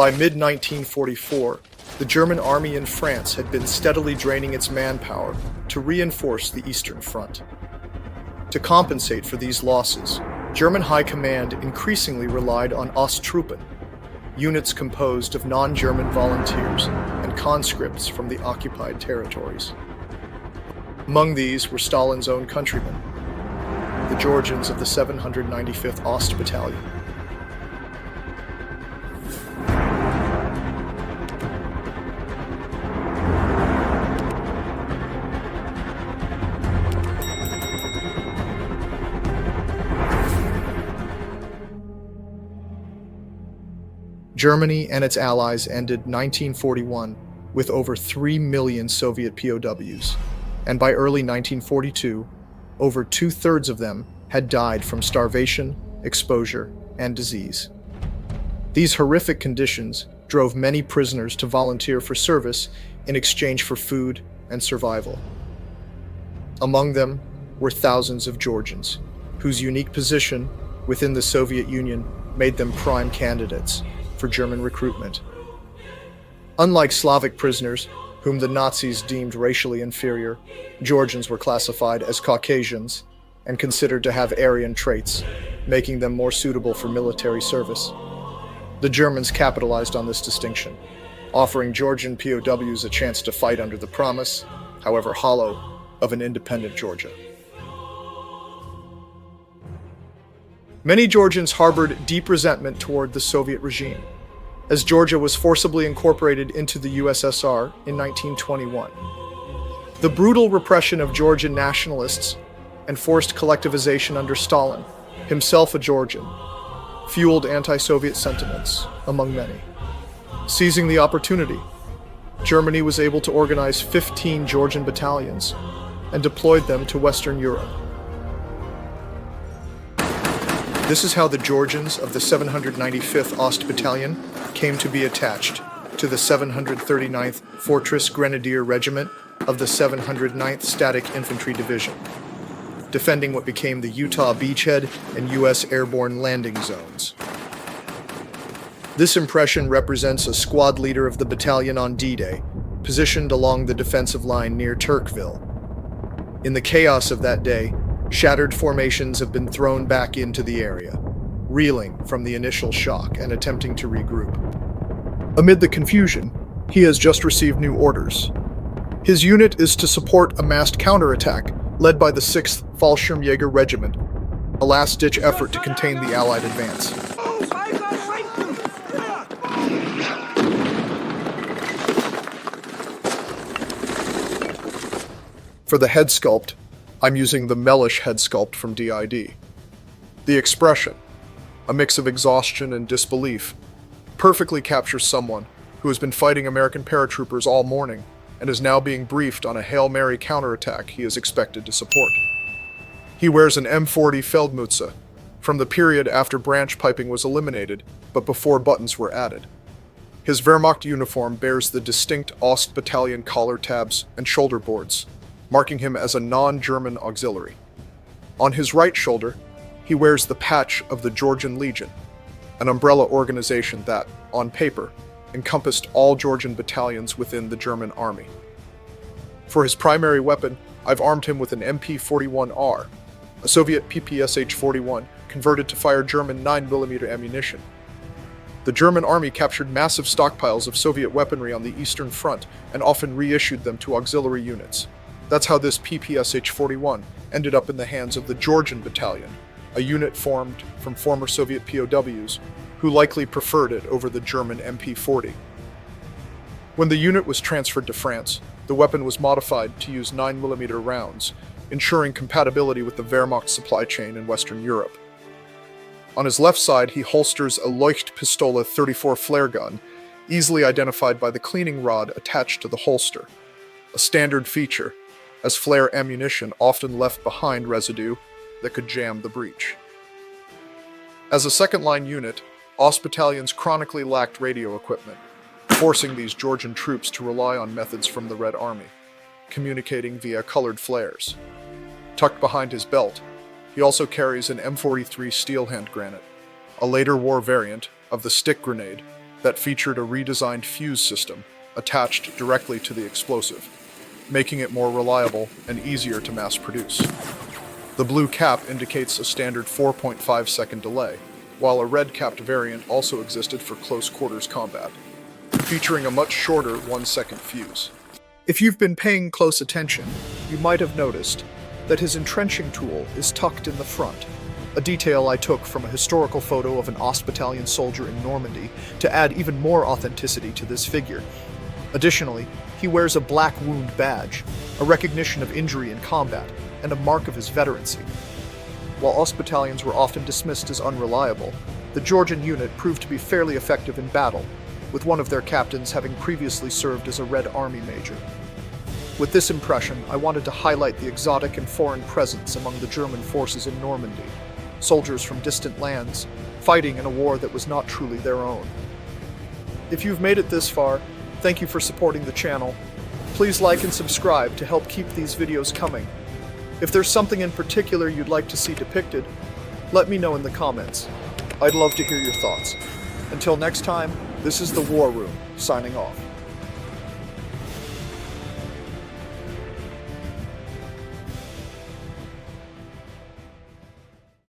By mid-1944, the German army in France had been steadily draining its manpower to reinforce the Eastern Front. To compensate for these losses, German High Command increasingly relied on Osttruppen, units composed of non-German volunteers and conscripts from the occupied territories. Among these were Stalin's own countrymen, the Georgians of the 795th Ostbattalion. Germany and its allies ended 1941 with over 3 million Soviet POWs, and by early 1942, over two-thirds of them had died from starvation, exposure, and disease. These horrific conditions drove many prisoners to volunteer for service in exchange for food and survival. Among them were thousands of Georgians, whose unique position within the Soviet Union made them prime candidates for German recruitment. Unlike Slavic prisoners, whom the Nazis deemed racially inferior, Georgians were classified as Caucasians and considered to have Aryan traits, making them more suitable for military service. The Germans capitalized on this distinction, offering Georgian POWs a chance to fight under the promise, however hollow, of an independent Georgia. Many Georgians harbored deep resentment toward the Soviet regime, as Georgia was forcibly incorporated into the USSR in 1921. The brutal repression of Georgian nationalists and forced collectivization under Stalin, himself a Georgian, fueled anti-Soviet sentiments among many. Seizing the opportunity, Germany was able to organize 15 Georgian battalions and deployed them to Western Europe. This is how the Georgians of the 795th Ostbattalion came to be attached to the 739th Fortress Grenadier Regiment of the 709th Static Infantry Division, defending what became the Utah beachhead and U.S. airborne landing zones. This impression represents a squad leader of the battalion on D-Day, positioned along the defensive line near Turkville. In the chaos of that day, shattered formations have been thrown back into the area, reeling from the initial shock and attempting to regroup. Amid the confusion, he has just received new orders. His unit is to support a massed counterattack led by the 6th Fallschirmjäger Regiment, a last-ditch effort to contain the Allied advance. For the head sculpt, I'm using the Mellish head sculpt from DID. The expression, a mix of exhaustion and disbelief, perfectly captures someone who has been fighting American paratroopers all morning and is now being briefed on a Hail Mary counterattack he is expected to support. He wears an M40 Feldmütze from the period after branch piping was eliminated, but before buttons were added. His Wehrmacht uniform bears the distinct Ost-Battalion collar tabs and shoulder boards, marking him as a non-German auxiliary. On his right shoulder, he wears the patch of the Georgian Legion, an umbrella organization that, on paper, encompassed all Georgian battalions within the German army. For his primary weapon, I've armed him with an MP41R, a Soviet PPSH-41 converted to fire German 9mm ammunition. The German army captured massive stockpiles of Soviet weaponry on the Eastern Front and often reissued them to auxiliary units. That's how this PPSH-41 ended up in the hands of the Georgian Battalion, a unit formed from former Soviet POWs who likely preferred it over the German MP40. When the unit was transferred to France, the weapon was modified to use 9mm rounds, ensuring compatibility with the Wehrmacht supply chain in Western Europe. On his left side, he holsters a Leuchtpistole 34 flare gun, easily identified by the cleaning rod attached to the holster, a standard feature, as flare ammunition often left behind residue that could jam the breech. As a second-line unit, Ostbattalions chronically lacked radio equipment, forcing these Georgian troops to rely on methods from the Red Army, communicating via colored flares. Tucked behind his belt, he also carries an M43 steel hand granate, a later war variant of the stick grenade, that featured a redesigned fuse system attached directly to the explosive, making it more reliable and easier to mass produce. The blue cap indicates a standard 4.5-second delay, while a red-capped variant also existed for close quarters combat, featuring a much shorter 1-second fuse. If you've been paying close attention, you might have noticed that his entrenching tool is tucked in the front, a detail I took from a historical photo of an Ost-Battalion soldier in Normandy to add even more authenticity to this figure. Additionally, he wears a black wound badge, a recognition of injury in combat, and a mark of his veterancy. While Ostbattalions were often dismissed as unreliable, the Georgian unit proved to be fairly effective in battle, with one of their captains having previously served as a Red Army major. With this impression, I wanted to highlight the exotic and foreign presence among the German forces in Normandy, soldiers from distant lands, fighting in a war that was not truly their own. If you've made it this far, thank you for supporting the channel. Please like and subscribe to help keep these videos coming. If there's something in particular you'd like to see depicted, let me know in the comments. I'd love to hear your thoughts. Until next time, this is the War Room, signing off.